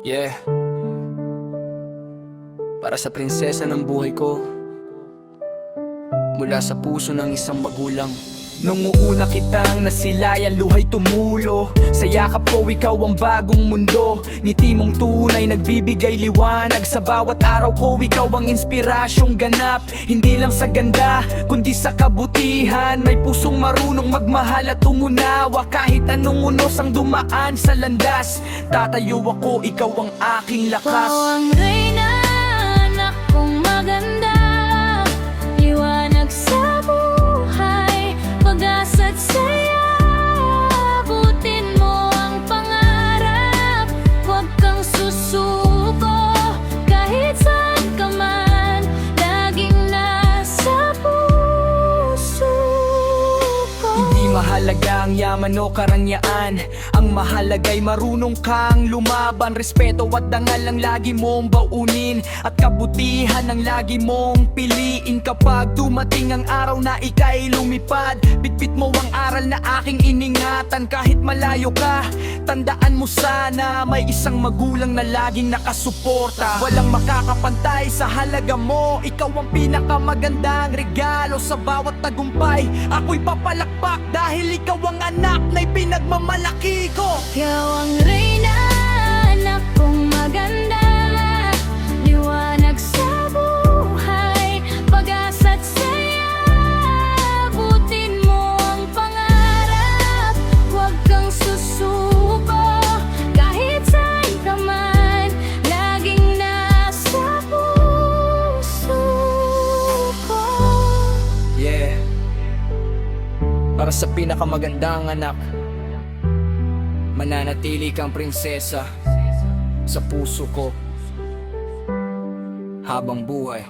Yeah. Para sa prinsesa ng buhay ko, mula sa puso ng isang magulang. Nung una kitang nasilayan, luhay tumulo. Sa yakap ko, ikaw ang bagong mundo. Ngiti mong tunay, nagbibigay liwanag. Sa bawat araw ko, ikaw ang inspirasyong ganap. Hindi lang sa ganda, kundi sa kabutihan. May pusong marunong magmahal at umunawa. Kahit anong unos ang dumaan sa landas, tatayo ako, ikaw ang aking lakas. Ikaw ang reyna, anak kong maganda. Liwanag sa buhay, pag-asa't saya. Abutin mo ang pangarap, huwag kang susuko. Kahit saan ka man, laging nasa puso ko. Hindi mahalaga ang yaman o karangyaan, ang mahalaga'y marunong kang lumaban. Respeto at dangal ang lagi mong baunin, at kabutihan ang lagi mong piliin. Kapag dumating ang araw na ika'y lumipad, bitbit mo ang aral na aking iningatan. Kahit malayo ka, tandaan mo sana, may isang magulang na laging nakasuporta. Walang makakapantay sa halaga mo, ikaw ang pinakamagandang regalo. Sa bawat tagumpay, ako'y papalakpak, dahil ikaw ang anak na'y pinagmamalaki ko. Ikaw ang reyna, anak kong maganda. Liwanag sa buhay, pag-asa't saya. Abutin mo ang pangarap, huwag kang susuko. Kahit saan ka man, laging nasa puso ko. Yeah. Para sa pinakamagandang anak, mananatili kang prinsesa sa puso ko habang buhay.